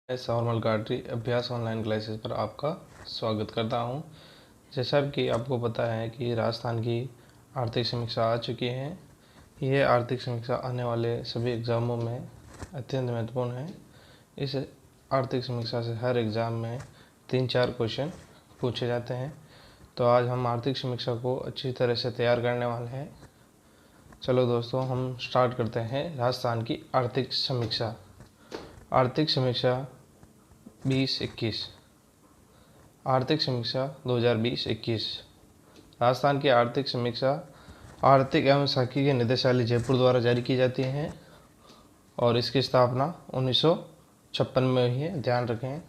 मैं सौरमल गायत्री अभ्यास online classes पर आपका स्वागत करता हूं। जैसा कि आपको पता है कि राजस्थान की आर्थिक समीक्षा आ चुकी है। यह आर्थिक समीक्षा आने वाले सभी एग्ज़ामों में अत्यंत महत्वपूर्ण है। इस आर्थिक समीक्षा से हर एग्ज़ाम में 3-4 क्वेश्चन पूछे जाते हैं। तो आज हम आर्थिक समीक्षा को अच्छी तरह से तैयार करने वाले हैं। चलो दोस्तों, हम स्टार्ट करते हैं राजस्थान की आर्थिक समीक्षा। आर्थिक समीक्षा 2021, आर्थिक समीक्षा 2020-21। राजस्थान की आर्थिक समीक्षा आर्थिक एवं सांख्यिकी निदेशालय जयपुर द्वारा जारी की जाती है और इसकी स्थापना 1956 में हुई है। ध्यान रखें।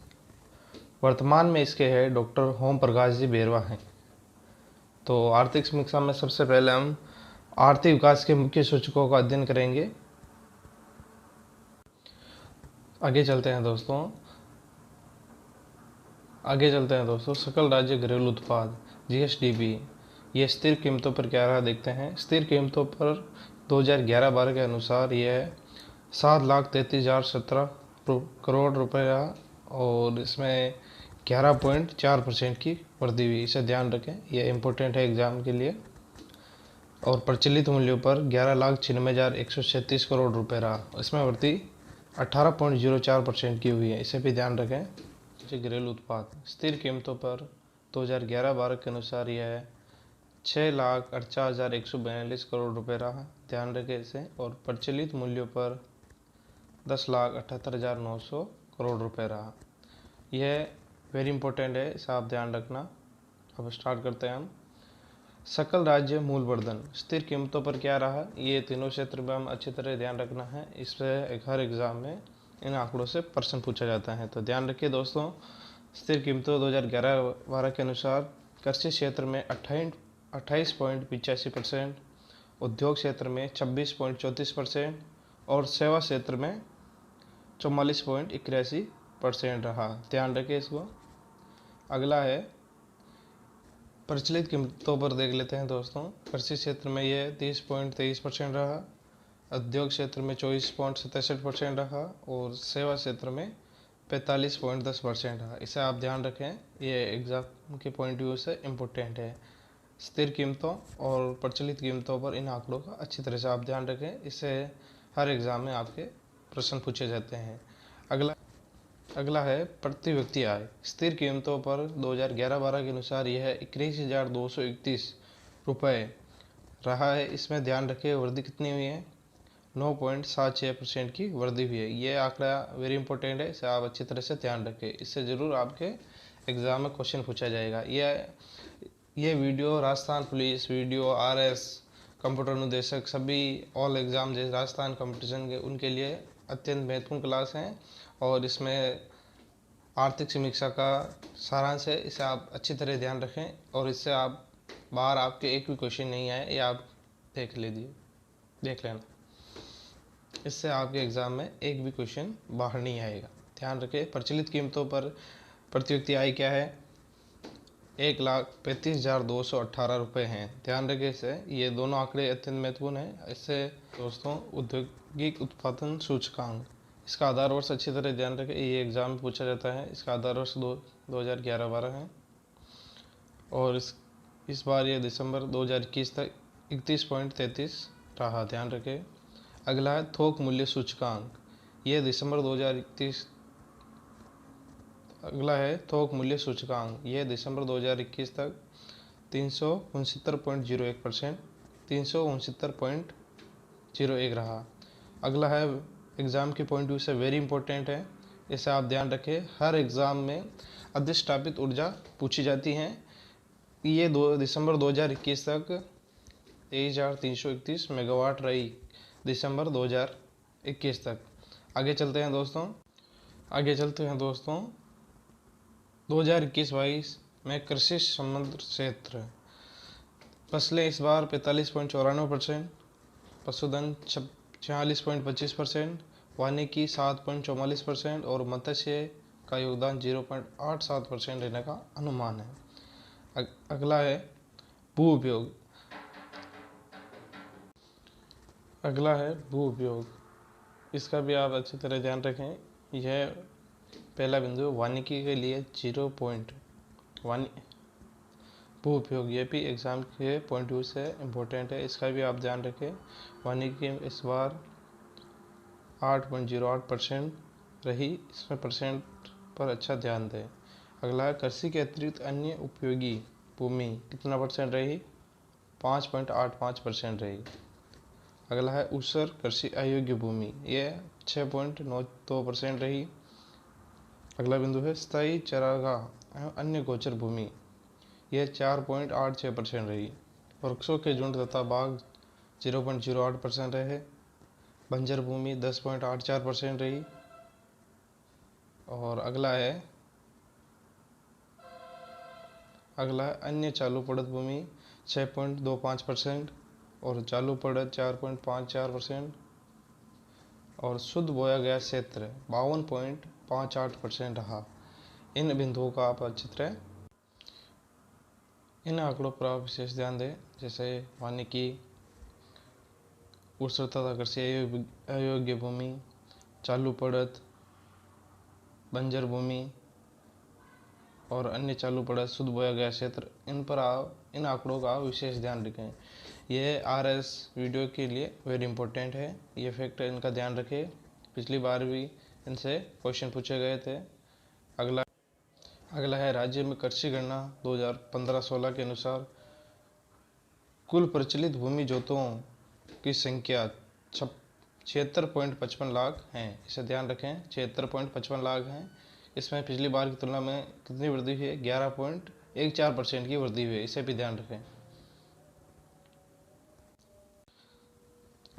वर्तमान में इसके है डॉक्टर ओम प्रकाश जी बेरवा हैं। तो आर्थिक समीक्षा में सबसे पहले हम आर्थिक विकास के मुख्य सूचकों का अध्ययन करेंगे। आगे चलते हैं दोस्तों। सकल राज्य घरेलू उत्पाद GSDP, ये स्थिर कीमतों पर क्या रहा देखते हैं। स्थिर कीमतों पर 2011-12 के अनुसार यह 7,33,017 करोड़ रुपये रहा और इसमें 11.4% की वृद्धि हुई। इसे ध्यान रखें, यह इम्पोर्टेंट है एग्जाम के लिए। और प्रचलित मूल्यों पर 11,96,136 करोड़ रुपये रहा, इसमें वृद्धि 18.04% की हुई है। इसे भी ध्यान रखें। घरेलू उत्पाद स्थिर कीमतों पर 2011-12 के अनुसार यह 6,48,142 करोड़ रुपये रहा। ध्यान रखें इसे। और प्रचलित मूल्यों पर 10,78,900 करोड़ रुपये रहा। यह वेरी इंपॉर्टेंट है, इसे आप ध्यान रखना। अब स्टार्ट करते हैं हम। सकल राज्य मूल वर्धन स्थिर कीमतों पर क्या रहा, ये तीनों क्षेत्र में हम अच्छी तरह ध्यान रखना है। इससे हर एग्जाम में इन आंकड़ों से प्रश्न पूछा जाता है। तो ध्यान रखिए दोस्तों। स्थिर कीमतों 2011-12 के अनुसार कृषि क्षेत्र में 28.85%, उद्योग क्षेत्र में 26.34% और सेवा क्षेत्र में 44.81% रहा। ध्यान रखिए इसको। अगला है प्रचलित कीमतों पर देख लेते हैं दोस्तों। कृषि क्षेत्र में यह 30.23% रहा, उद्योग क्षेत्र में 24.67% रहा और सेवा क्षेत्र में 45.10% रहा। इसे आप ध्यान रखें, ये एग्जाम के पॉइंट व्यू से इम्पोर्टेंट है। स्थिर कीमतों और प्रचलित कीमतों पर इन आंकड़ों का अच्छी तरह से आप ध्यान रखें। इससे हर एग्जाम में आपके प्रश्न पूछे जाते हैं। अगला है प्रति व्यक्ति आय। स्थिर कीमतों पर 2011-12 के अनुसार यह 21,231 रुपये रहा है। इसमें ध्यान रखें वृद्धि कितनी हुई है, 9.76% की वृद्धि हुई है। ये आंकड़ा वेरी इंपॉर्टेंट है, इसे आप अच्छी तरह से ध्यान रखें। इससे ज़रूर आपके एग्ज़ाम में क्वेश्चन पूछा जाएगा। ये video Rajasthan police, video RS, computer अनुदेशक, सभी ऑल एग्ज़ाम जैसे राजस्थान कंपटीशन के उनके लिए अत्यंत महत्वपूर्ण क्लास हैं और इसमें आर्थिक समीक्षा का सारांश है। इसे आप अच्छी तरह ध्यान रखें और इससे आप बाहर आपके एक भी क्वेश्चन नहीं आए, ये आप देख लेना। इससे आपके एग्जाम में एक भी क्वेश्चन बाहर नहीं आएगा। ध्यान रखें। प्रचलित कीमतों पर प्रति व्यक्ति आय क्या है, 1,35,218 रुपये हैं। ध्यान रखें इसे। ये दोनों आंकड़े अत्यंत महत्वपूर्ण हैं। इससे दोस्तों औद्योगिक उत्पादन सूचकांक, इसका आधार वर्ष अच्छी तरह ध्यान रखें, ये एग्जाम में पूछा जाता है। इसका आधार वर्ष 2011-12 है और इस बार ये दिसंबर 2021 तक 31.33 रहा। ध्यान रखें। अगला है थोक मूल्य सूचकांक, ये दिसंबर 2021 तक 369.01%, 369.01 रहा। अगला है एग्ज़ाम के पॉइंट व्यू से वेरी इंपॉर्टेंट है, इसे आप ध्यान रखें। हर एग्ज़ाम में अधिष्ठापित ऊर्जा पूछी जाती है। ये दिसंबर 2021 तक 23,331 मेगावाट रही, दिसंबर 2021 तक। आगे चलते हैं दोस्तों। 2021-22 में कृषि संबद्ध क्षेत्र फसलें इस बार 45.94%, पशुधन 46.25%, वानिकी 7.44% और मत्स्य का योगदान 0.87% रहने का अनुमान है। अगला है भू उपयोग। इसका भी आप अच्छी तरह ध्यान रखें। यह पहला बिंदु वानिकी के लिए 0 पॉइंट भू उपयोग, ये भी एग्जाम के पॉइंट व्यू से इम्पोर्टेंट है, इसका भी आप ध्यान रखें। वानिकी इस बार 8.08% रही, इसमें परसेंट पर अच्छा ध्यान दें। अगला है कृषि के अतिरिक्त अन्य उपयोगी भूमि कितना परसेंट रही? 5.85% रही। अगला है ऊसर कृषि अयोग्य भूमि, ये 6.92% रही। अगला बिंदु है स्थायी चरागाह एवं अन्य गोचर भूमि, यह 4.86% रही। वृक्षों के झुंड तथा बाग 0.08% रहे। बंजर भूमि 10.84% रही। और अगला है अन्य चालू पड़त भूमि 6.25% और चालू पड़त 4.54% और शुद्ध बोया गया क्षेत्र 52.58% रहा। इन बिंदुओं का आप अच्छी तरह इन आंकड़ों पर आप विशेष ध्यान दें, जैसे वानिकी, ऊसर तथा कृषि अयोग्य भूमि, चालू पड़त, बंजर भूमि और अन्य चालू पड़त, शुद्ध बोया गया क्षेत्र, इन आंकड़ों का विशेष ध्यान रखें। यह RS वीडियो के लिए वेरी इंपॉर्टेंट है, ये फैक्ट इनका ध्यान रखें। पिछली बार भी इनसे क्वेश्चन पूछे गए थे। अगला है राज्य में कृषि गणना 2015-16 के अनुसार कुल प्रचलित भूमि जोतों की संख्या 76.55 लाख हैं। इसे ध्यान रखें, 76.55 लाख हैं। इसमें पिछली बार की तुलना में कितनी वृद्धि हुई है? 11.14% की वृद्धि हुई है, इसे भी ध्यान रखें।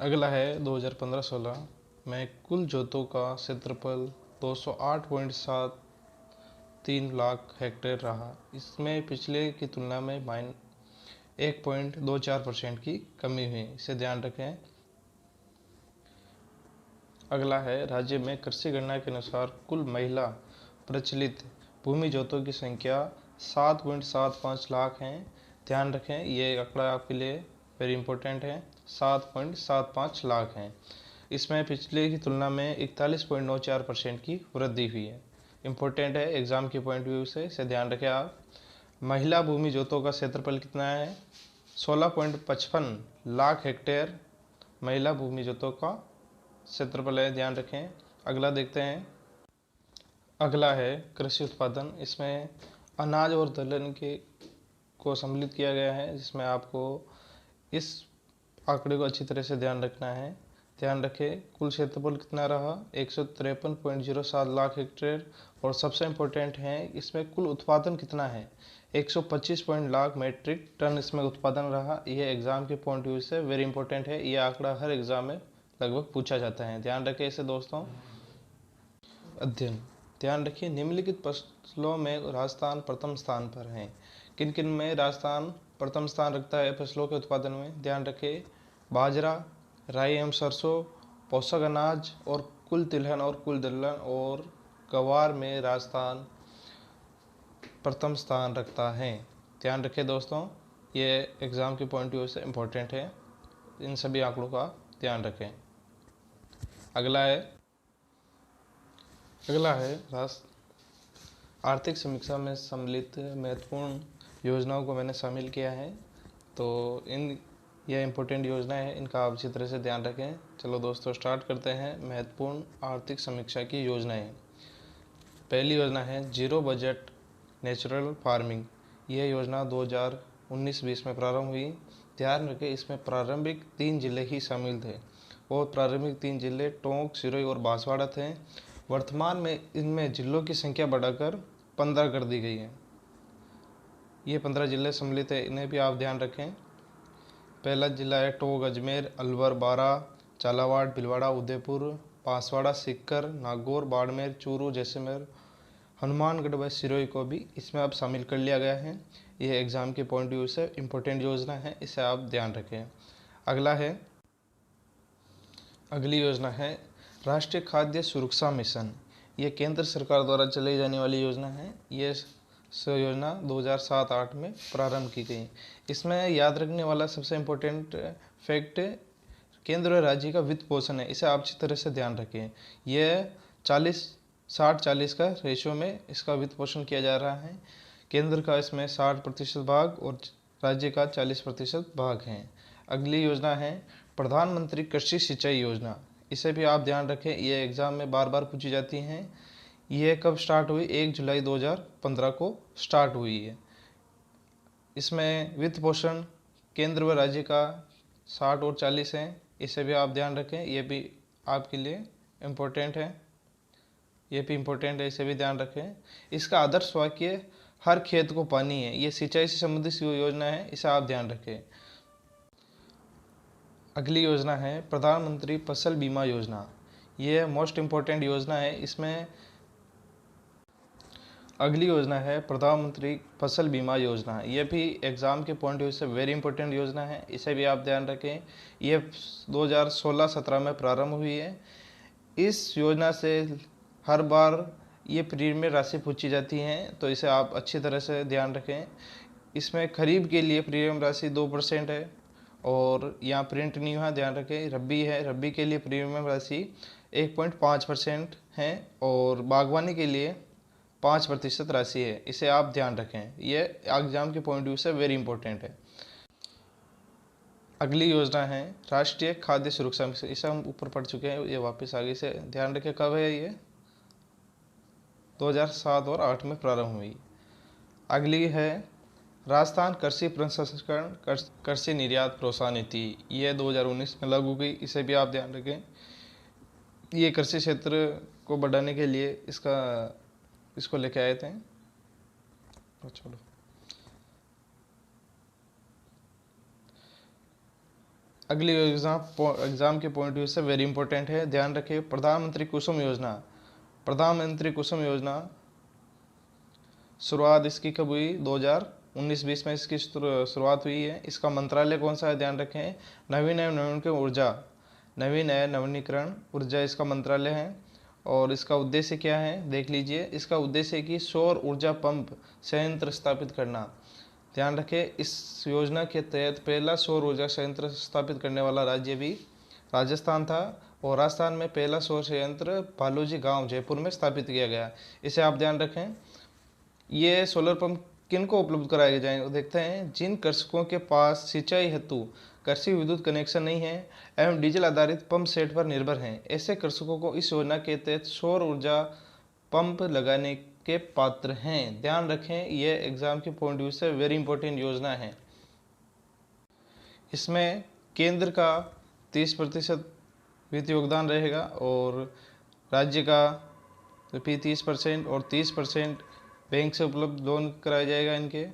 अगला है 2015-16 में कुल जोतों का क्षेत्रफल 208.73 लाख हेक्टेयर रहा। इसमें पिछले की तुलना में 1.24% की कमी हुई, इसे ध्यान रखें। अगला है राज्य में कृषि गणना के अनुसार कुल महिला प्रचलित भूमि जोतों की संख्या 7.75 लाख हैं। ध्यान रखें, ये आंकड़ा आपके लिए वेरी इंपॉर्टेंट है, 7.75 लाख हैं। इसमें पिछले की तुलना में 41.94% की वृद्धि हुई है। इम्पोर्टेंट है एग्जाम के पॉइंट व्यू से, इसे ध्यान रखें आप। महिला भूमि जोतों का क्षेत्रफल कितना है? 16.55 लाख हेक्टेयर महिला भूमि जोतों का क्षेत्रफल है, ध्यान रखें। अगला देखते हैं। अगला है कृषि उत्पादन, इसमें अनाज और दलहन को सम्मिलित किया गया है, जिसमें आपको इस आंकड़े को अच्छी तरह से ध्यान रखना है। ध्यान रखें, कुल क्षेत्रफल कितना रहा? 153.07 लाख हेक्टेयर। और सबसे इम्पोर्टेंट है, इसमें कुल उत्पादन कितना है? 125 लाख मेट्रिक टन इसमें उत्पादन रहा। यह एग्जाम के पॉइंट व्यू से वेरी इंपॉर्टेंट है, यह आंकड़ा हर एग्जाम में लगभग पूछा जाता है, ध्यान रखें इसे दोस्तों। अध्ययन, ध्यान रखिए निम्नलिखित फसलों में राजस्थान प्रथम स्थान पर है। किन किन में राजस्थान प्रथम स्थान रखता है फसलों के उत्पादन में? ध्यान रखें, बाजरा, राई एवं सरसों, पोषक अनाज और कुल तिलहन और कुल दलहन और गवार में राजस्थान प्रथम स्थान रखता है। ध्यान रखें दोस्तों, ये एग्जाम के पॉइंट व्यू से इम्पोर्टेंट है, इन सभी आंकड़ों का ध्यान रखें। अगला है आर्थिक समीक्षा में सम्मिलित महत्वपूर्ण योजनाओं को मैंने शामिल किया है, तो यह इम्पोर्टेंट योजना है, इनका आप अच्छी तरह से ध्यान रखें। चलो दोस्तों स्टार्ट करते हैं महत्वपूर्ण आर्थिक समीक्षा की योजनाएं। पहली योजना है जीरो बजट नेचुरल फार्मिंग। यह योजना 2019-20 में प्रारंभ हुई। ध्यान रखें, इसमें प्रारंभिक 3 जिले ही शामिल थे और प्रारंभिक 3 जिले टोंक, सिरोही और बांसवाड़ा थे। वर्तमान में इनमें जिलों की संख्या बढ़ाकर 15 कर दी गई है। ये 15 जिले सम्मिलित है, इन्हें भी आप ध्यान रखें। पहला जिला है टोंक, अजमेर, अलवर, बारा, झालावाड़, भीलवाड़ा, उदयपुर, बांसवाड़ा, सीकर, नागौर, बाड़मेर, चूरू, जैसलमेर, हनुमानगढ़ व सिरोही को भी इसमें अब शामिल कर लिया गया है। यह एग्जाम के पॉइंट व्यू से इम्पोर्टेंट योजना है, इसे आप ध्यान रखें। अगली योजना है राष्ट्रीय खाद्य सुरक्षा मिशन। ये केंद्र सरकार द्वारा चलाई जाने वाली योजना है। ये योजना 2007-8 में प्रारंभ की गई। इसमें याद रखने वाला सबसे इम्पोर्टेंट फैक्ट केंद्र और राज्य का वित्त पोषण है, इसे आप अच्छी तरह से ध्यान रखें। यह 40 60-40 का रेशियो में इसका वित्त पोषण किया जा रहा है। केंद्र का इसमें 60% भाग और राज्य का 40% भाग है। अगली योजना है प्रधानमंत्री कृषि सिंचाई योजना। इसे भी आप ध्यान रखें, ये एग्ज़ाम में बार बार पूछी जाती हैं। ये कब स्टार्ट हुई? 1 जुलाई 2015 को स्टार्ट हुई है। इसमें वित्त पोषण केंद्र व राज्य का 60 और 40 है। इसे भी आप ध्यान रखें, ये भी आपके लिए इम्पोर्टेंट है। ये भी इम्पोर्टेंट है, इसे भी ध्यान रखें। इसका आदर्श वाक्य हर खेत को पानी है। ये सिंचाई से संबंधित योजना है, इसे आप ध्यान रखें। अगली योजना है प्रधानमंत्री फसल बीमा योजना। ये मोस्ट इम्पोर्टेंट योजना है। इसमें अगली योजना है प्रधानमंत्री फसल बीमा योजना। ये भी एग्ज़ाम के पॉइंट ऑफ व्यू से वेरी इंपॉर्टेंट योजना है, इसे भी आप ध्यान रखें। ये 2016-17 में प्रारंभ हुई है। इस योजना से हर बार ये प्रीमियम राशि पूछी जाती हैं, तो इसे आप अच्छी तरह से ध्यान रखें। इसमें खरीफ के लिए प्रीमियम राशि 2% है और यहाँ प्रिंट नहीं हुआ, ध्यान रखें। रबी है, रबी के लिए प्रीमियम राशि 1.5% है और बागवानी के लिए 5% राशि है, इसे आप ध्यान रखें। ये एग्जाम के पॉइंट व्यू से वेरी इंपॉर्टेंट है। अगली योजना है राष्ट्रीय खाद्य सुरक्षा मिशन। इसे हम ऊपर पढ़ चुके हैं, ये वापस आगे से ध्यान रखें। कब है ये? 2007 और 2008 में प्रारंभ हुई। अगली है राजस्थान कृषि प्रसंस्करण कृषि निर्यात प्रोत्साहन नीति। ये 2019 में लागू हुई, इसे भी आप ध्यान रखें। ये कृषि क्षेत्र को बढ़ाने के लिए इसको लेके आए थे। छोड़ो। अगली एग्जाम के पॉइंट व्यू से वेरी इंपॉर्टेंट है, ध्यान रखें। प्रधानमंत्री कुसुम योजना। प्रधानमंत्री कुसुम योजना शुरुआत इसकी कब हुई? 2019-20 में इसकी शुरुआत हुई है। इसका मंत्रालय कौन सा है? ध्यान रखें, नवीन एवं नवीनीकरण ऊर्जा इसका मंत्रालय है। और इसका उद्देश्य क्या है देख लीजिए। इसका उद्देश्य है कि सौर ऊर्जा पंप संयंत्र स्थापित करना। ध्यान रखें, इस योजना के तहत पहला सौर ऊर्जा संयंत्र स्थापित करने वाला राज्य भी राजस्थान था और राजस्थान में पहला सौर संयंत्र बालोजी गांव जयपुर में स्थापित किया गया। इसे आप ध्यान रखें। ये सोलर पंप किन को उपलब्ध कराए जाएंगे देखते हैं। जिन कृषकों के पास सिंचाई हेतु कृषि विद्युत कनेक्शन नहीं है एवं डीजल आधारित पंप सेट पर निर्भर हैं, ऐसे कृषकों को इस योजना के तहत सौर ऊर्जा पंप लगाने के पात्र हैं। ध्यान रखें, यह एग्जाम के पॉइंट व्यू से वेरी इंपॉर्टेंट योजना है। इसमें केंद्र का 30% वित्त योगदान रहेगा और राज्य का भी 30% और 30% बैंक से उपलब्ध लोन कराया जाएगा इनके,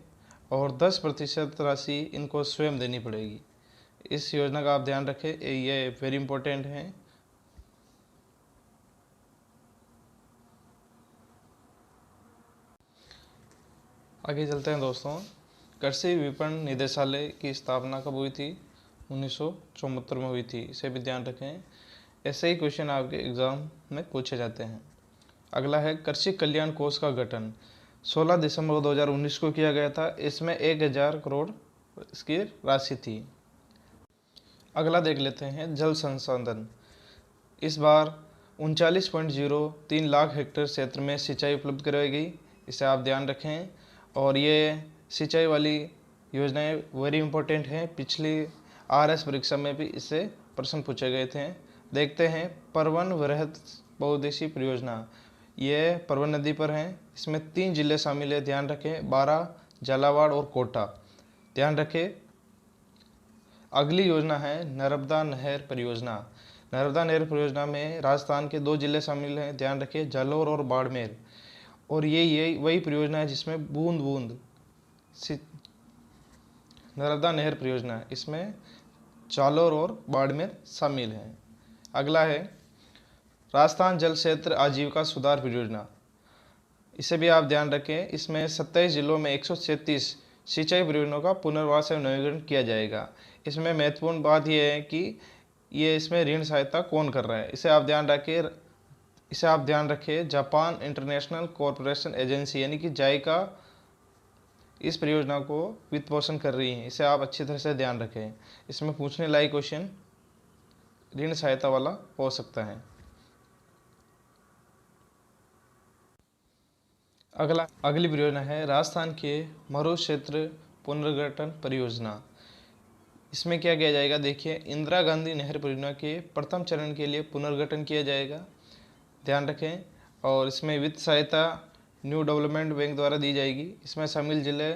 और 10% राशि इनको स्वयं देनी पड़ेगी। इस योजना का आप ध्यान रखें, ये वेरी इंपॉर्टेंट है। आगे चलते हैं दोस्तों। कृषि विपणन निदेशालय की स्थापना कब हुई थी? 1974 में हुई थी, इसे भी ध्यान रखें। ऐसे ही क्वेश्चन आपके एग्जाम में पूछे जाते हैं। अगला है कृषि कल्याण कोष का गठन 16 दिसंबर 2019 को किया गया था। इसमें 1000 करोड़ इसकी राशि थी। अगला देख लेते हैं जल संसाधन। इस बार 39.03 लाख हेक्टेयर क्षेत्र में सिंचाई उपलब्ध करवाई गई, इसे आप ध्यान रखें। और ये सिंचाई वाली योजनाएं वेरी इंपॉर्टेंट हैं। पिछली RS परीक्षा में भी इससे प्रश्न पूछे गए थे। देखते हैं परवन वृहद बहुउद्देशीय परियोजना। ये परवन नदी पर है। इसमें 3 जिले शामिल है, ध्यान रखें, बारां, झालावाड़ और कोटा। ध्यान रखें। अगली योजना है नर्मदा नहर परियोजना। नर्मदा नहर परियोजना में राजस्थान के 2 जिले शामिल हैं, ध्यान रखें, जालौर और बाड़मेर। और ये वही परियोजना है जिसमें बूंद बूंद नर्मदा नहर परियोजना, इसमें जालौर और बाड़मेर शामिल हैं। अगला है राजस्थान जल क्षेत्र आजीविका सुधार परियोजना। इसे भी आप ध्यान रखें। इसमें 27 जिलों में 136 सिंचाई परियोजनाओं का पुनर्वास एवं नवीकरण किया जाएगा। इसमें महत्वपूर्ण बात यह है कि ये इसमें ऋण सहायता कौन कर रहा है, इसे आप ध्यान रखें। जापान इंटरनेशनल कॉरपोरेशन एजेंसी यानी कि जाइका इस परियोजना को वित्त पोषण कर रही है, इसे आप अच्छी तरह से ध्यान रखें। इसमें पूछने लायक क्वेश्चन ऋण सहायता वाला हो सकता है। अगली परियोजना है राजस्थान के मरु क्षेत्र पुनर्गठन परियोजना। इसमें क्या किया जाएगा, देखिए इंदिरा गांधी नहर परियोजना के प्रथम चरण के लिए पुनर्गठन किया जाएगा, ध्यान रखें। और इसमें वित्त सहायता न्यू डेवलपमेंट बैंक द्वारा दी जाएगी। इसमें शामिल जिले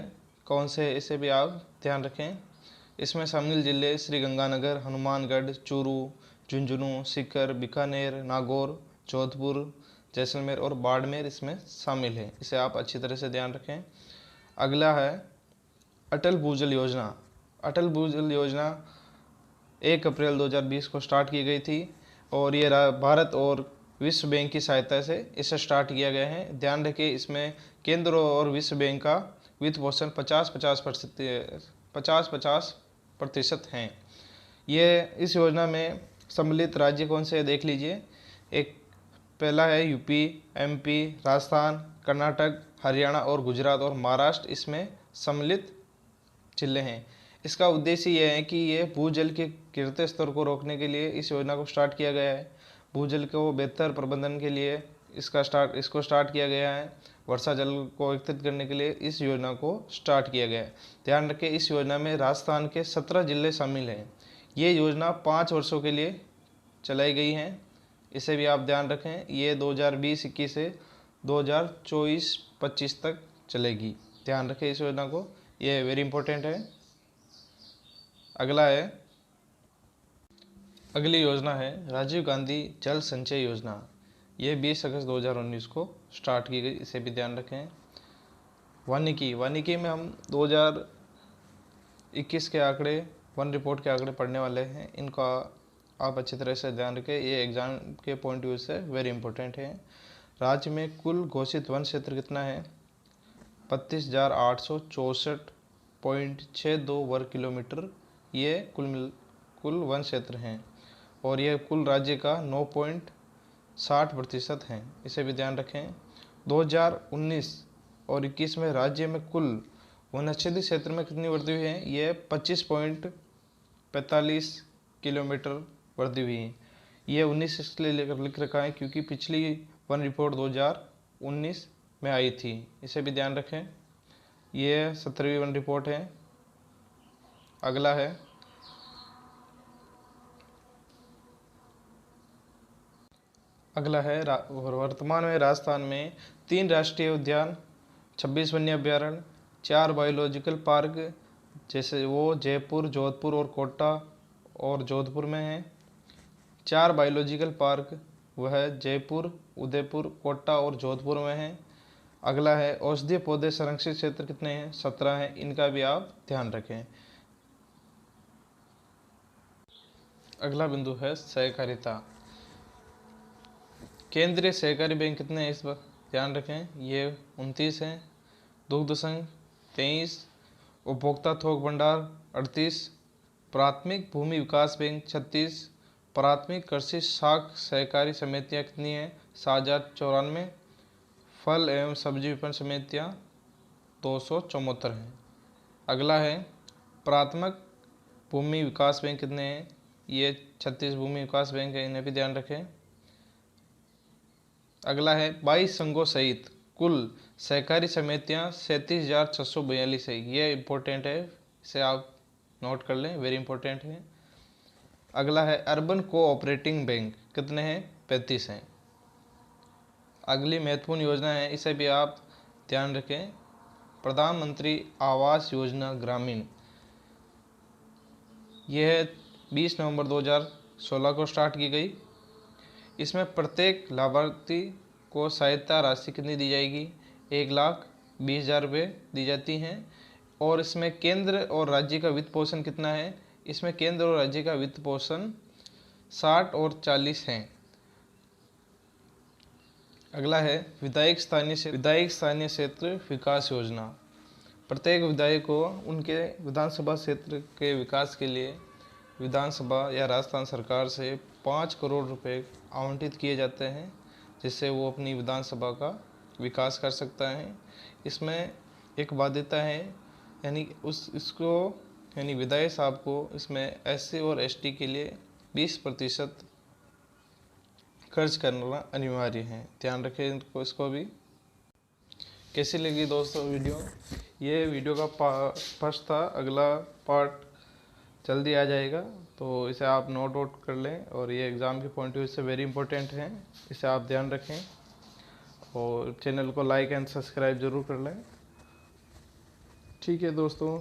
कौन से हैं इसे भी आप ध्यान रखें। इसमें शामिल जिले श्री गंगानगर, हनुमानगढ़, चूरू, झुंझुनू, सीकर, बीकानेर, नागौर, जोधपुर, जैसलमेर और बाड़मेर इसमें शामिल है। इसे आप अच्छी तरह से ध्यान रखें। अगला है अटल भूजल योजना। अटल भूजल योजना 1 अप्रैल 2020 को स्टार्ट की गई थी और ये भारत और विश्व बैंक की सहायता से इसे स्टार्ट किया गया है। ध्यान रखिए इसमें केंद्र और विश्व बैंक का वित्त पोषण 50-50% हैं। ये इस योजना में सम्मिलित राज्य कौन से है देख लीजिए। एक पहला है यूपी, एमपी, राजस्थान, कर्नाटक, हरियाणा और गुजरात और महाराष्ट्र इसमें सम्मिलित जिले हैं। इसका उद्देश्य यह है कि ये भूजल के गिरते स्तर को रोकने के लिए इस योजना को स्टार्ट किया गया है। भूजल को बेहतर प्रबंधन के लिए इसको स्टार्ट किया गया है। वर्षा जल को एकत्रित करने के लिए इस योजना को स्टार्ट किया गया है। ध्यान रखें इस योजना में राजस्थान के 17 जिले शामिल हैं। ये योजना 5 वर्षों के लिए चलाई गई है, इसे भी आप ध्यान रखें। ये 2020-21 से 2024-25 तक चलेगी, ध्यान रखें इस योजना को, ये वेरी इंपॉर्टेंट है। अगली योजना है राजीव गांधी जल संचय योजना। ये 20 अगस्त 2019 को स्टार्ट की गई, इसे भी ध्यान रखें। वानिकी में हम 2021 के आंकड़े, वन रिपोर्ट के आंकड़े पढ़ने वाले हैं। इनका आप अच्छी तरह से ध्यान रखें, ये एग्जाम के पॉइंट व्यू से वेरी इंपॉर्टेंट है। राज्य में कुल घोषित वन क्षेत्र कितना है, 32,864.62 वर्ग किलोमीटर ये कुल वन क्षेत्र हैं और यह कुल राज्य का 9.60% है, इसे भी ध्यान रखें। 2019 और 21 में राज्य में कुल वनच्छेदी क्षेत्र में कितनी वृद्धि हुई है, ये 25.45 किलोमीटर वृद्धि हुई है। ये 19 इसलिए लिख रखा है क्योंकि पिछली वन रिपोर्ट 2019 में आई थी, इसे भी ध्यान रखें। ये 17वीं वन रिपोर्ट है। अगला है वर्तमान में राजस्थान में 3 राष्ट्रीय उद्यान, 26 वन्य अभ्यारण्य, 4 बायोलॉजिकल पार्क जैसे वो जयपुर, जोधपुर और कोटा और जोधपुर में हैं। 4 बायोलॉजिकल पार्क वह जयपुर, उदयपुर, कोटा और जोधपुर में हैं। अगला है औषधीय पौधे संरक्षित क्षेत्र कितने हैं, 17 हैं, इनका भी आप ध्यान रखें। अगला बिंदु है सहकारिता। केंद्रीय सहकारी बैंक कितने हैं इस बार ध्यान रखें, ये 29 हैं। दुग्ध संघ 23, उपभोक्ता थोक भंडार 38, प्राथमिक भूमि विकास बैंक 36, प्राथमिक कृषि साख सहकारी समितियाँ कितनी हैं, 7,094, फल एवं सब्जी विपणन समितियाँ 274 हैं। अगला है प्राथमिक भूमि विकास बैंक कितने हैं, ये 36 भूमि विकास बैंक है, इन्हें भी ध्यान रखें। अगला है 22 संघों सहित कुल सहकारी समितियाँ 37,642 है, ये इम्पोर्टेंट है, इसे आप नोट कर लें, वेरी इंपॉर्टेंट है। अगला है अर्बन कोऑपरेटिंग बैंक कितने हैं, 35 हैं। अगली महत्वपूर्ण योजना है, इसे भी आप ध्यान रखें, प्रधानमंत्री आवास योजना ग्रामीण। यह 20 नवंबर 2016 को स्टार्ट की गई। इसमें प्रत्येक लाभार्थी को सहायता राशि कितनी दी जाएगी, 1,20,000 रुपये दी जाती हैं। और इसमें केंद्र और राज्य का वित्त पोषण कितना है, इसमें केंद्र और राज्य का वित्त पोषण 60 और 40 हैं। अगला है विधायक स्थानीय क्षेत्र विकास योजना। प्रत्येक विधायक को उनके विधानसभा क्षेत्र के विकास के लिए विधानसभा या राजस्थान सरकार से 5 करोड़ रुपए आवंटित किए जाते हैं, जिससे वो अपनी विधानसभा का विकास कर सकता है। इसमें एक बाध्यता है, यानी विधायक साहब को इसमें SC और ST के लिए 20% खर्च करना अनिवार्य है, ध्यान रखें इसको भी। कैसी लगी दोस्तों वीडियो? ये वीडियो का फर्स्ट था, अगला पार्ट जल्दी आ जाएगा, तो इसे आप नोट आउट कर लें। और ये एग्ज़ाम के पॉइंट ऑफ व्यू से वेरी इंपॉर्टेंट है, इसे आप ध्यान रखें। और चैनल को लाइक एंड सब्सक्राइब ज़रूर कर लें। ठीक है दोस्तों।